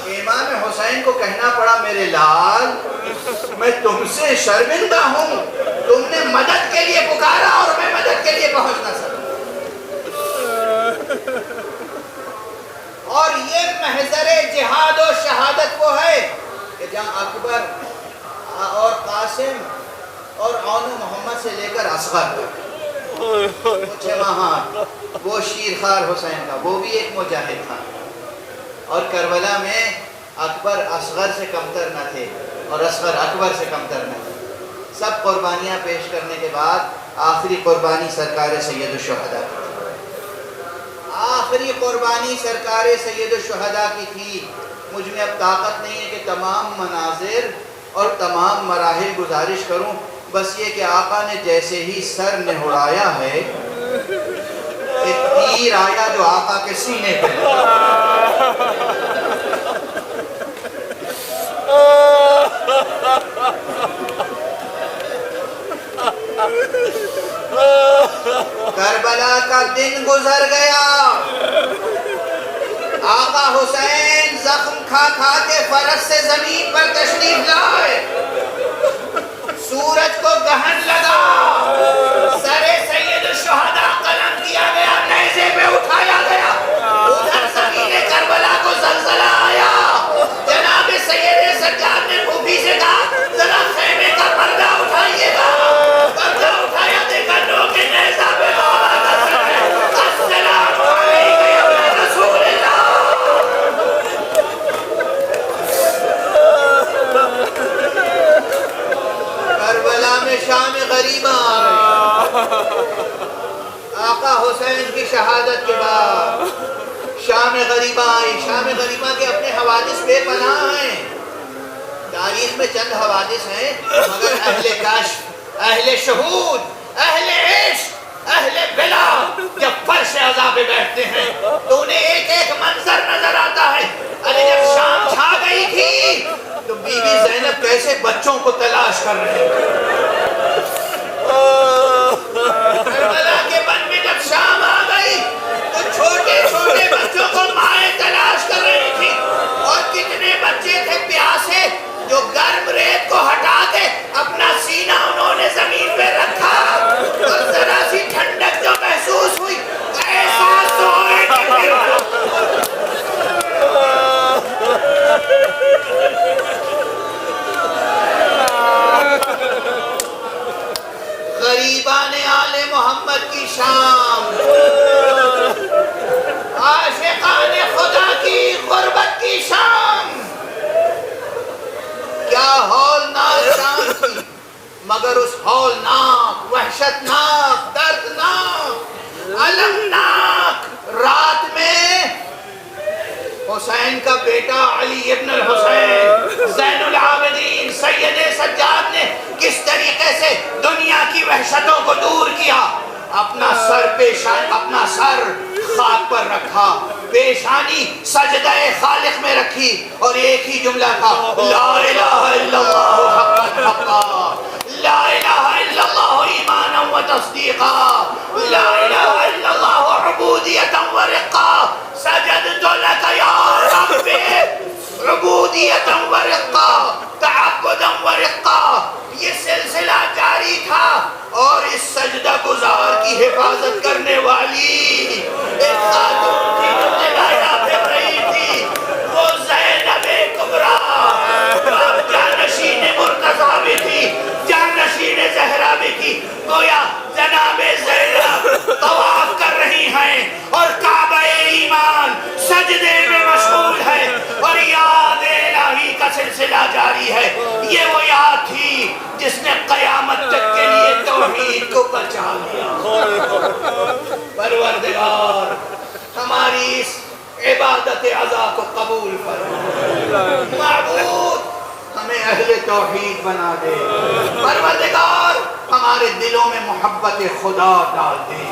کہ امام حسین کو کہنا پڑا، میرے لال میں تم سے شرمندہ ہوں، تم نے مدد کے لیے پکارا اور میں مدد کے لیے پہنچ نہ سکا۔ اور یہ محضر جہاد و شہادت وہ ہے کہ جہاں اکبر اور قاسم اور عون و محمد سے لے کر اصغر تک، وہاں وہ شیرخوار حسین کا، وہ بھی ایک مجاہد تھا، اور کربلا میں اکبر اصغر سے کمتر نہ تھے اور اصغر اکبر سے کمتر نہ تھے۔ سب قربانیاں پیش کرنے کے بعد آخری قربانی سرکار سید الشہداء کی تھی، آخری قربانی سرکار سید الشہداء کی تھی۔ مجھ میں اب طاقت نہیں ہے کہ تمام مناظر اور تمام مراحل گزارش کروں، بس یہ کہ آقا نے جیسے ہی سر نہڑایا ہے، ایک تیر آیا جو آقا کے سینے پہ کربلا کا دن گزر گیا، آقا حسین زخم کھا کھا کے فرش سے زمین پر تشریف لائے، سورج کو گہن لگا، سر سید الشہداء قلم کیا گیا، نیزے پہ اٹھایا گیا، ادھر زمین کربلا کو زلزلہ آیا، جناب سید سجاد نے پھوپھی سے کہا ذرا خیمے کا پردہ اٹھائیے گا، پردہ اٹھایا، دیکھا لوگ نیزہ پہ بابا نظر ہے، السلام علیکم یا رسول اللہ۔ کربلا میں شام غریبہ غریبہ آئی، شام غریبہ کے اپنے حوادث بے پناہ ہیں، تاریخ میں چند حوادث ہیں، مگر اہل کشف، اہل شہود، اہل عشق، اہل بلا جب فرش عزا پہ بیٹھتے ہیں تو انہیں ایک ایک منظر نظر آتا ہے۔ ارے جب شام چھا گئی تھی تو بی بی زینب کیسے بچوں کو تلاش کر رہے تھے، کربلا کے بن میں جب شام آ گئی تو چھوٹے چھوٹے بچوں کو مائیں تلاش کر رہی تھی، اور کتنے بچے تھے پیاسے جو گرم ریت کو ہٹا کے اپنا سینہ انہوں نے زمین پہ رکھا، اور ذرا سی ٹھنڈک جو محسوس ہوئی احساس ہوئے غریبان آل محمد کی شام، عاشقان خدا کی غربت کی شام، کیا ہولناک شام تھی، مگر اس ہولناک، وحشتناک، دردناک، المناک رات میں حسین کا بیٹا علی ابن الحسین زین العابدین سید سجاد نے کس طریقے سے دنیا کی وحشتوں کو دور کیا، اپنا سر خاک پر رکھا، پیشانی سجدہ خالق میں رکھی، اور ایک ہی جملہ تھا، لا الہ الا اللہ حقا حقا، لا الہ الا اللہ ایمانا و تصدیقا، لا الہ الا اللہ عبودیتا و رقا، سجدت لک یا رب عبودیتا و رقا، تعبدا و رقا۔ یہ سلسلہ جاری تھا، اور اس سجدہ گزار کی حفاظت کرنے والی ایک خاتون تھی جو جلایا پھر رہی تھی، وہ زینب کبریٰ، جانشین مرتضیٰ بھی تھی، جانشین زہرا بھی تھی، گویا جناب زینب طواف کر رہی ہیں اور کعبہ ایمان سجدے میں مشغول ہے، اور یاد الہی کا سلسلہ جاری ہے۔ یہ وہ یاد تھی جس نے قیامت تک کے لیے توحید کو بچا لیا۔ پروردگار ہماری اس عبادت عزا کو قبول فرما، معبود ہمیں اہل توحید بنا دے، پروردگار ہمارے دلوں میں محبت خدا ڈال دے،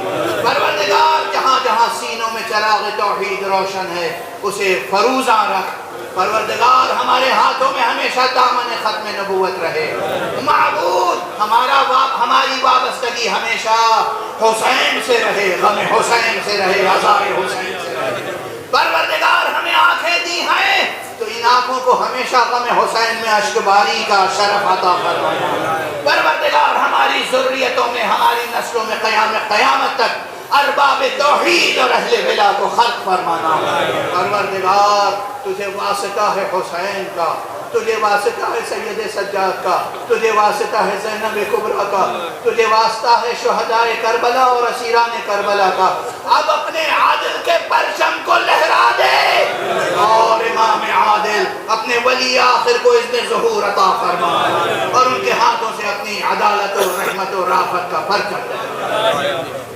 پروردگار جہاں جہاں سینوں میں چراغ توحید روشن ہے اسے فروزاں رکھ، پروردگار ہمارے ہاتھوں میں ہمیشہ دامن ختم نبوت رہے، معبود ہماری وابستگی ہمیشہ حسین سے رہے، غم حسین سے رہے، عزائے حسین سے رہے، پروردگار ہمیں آنکھیں دی ہیں تو ان آنکھوں کو ہمیشہ غم حسین میں اشک باری کا شرف عطا فرمانا، پروردگار ہماری ذریتوں میں، ہماری نسلوں میں قیامت تک ارباب توحید اور اہل ولا کو خلق فرمانا، پروردگار تجھے واسطہ ہے حسین کا، تجھے واسطہ ہے سید سجاد کا، تجھے واسطہ ہے زینب کبریٰ کا، تجھے واسطہ ہے شہدائے کربلا اور اسیران کربلا کا، اب اپنے عادل کے پرچم کو لہرا دے، اور امام عادل اپنے ولی آخر کو اذن ظہور عطا فرما، اور ان کے ہاتھوں سے اپنی عدالت و رحمت و رافت کا پرچم لہرا۔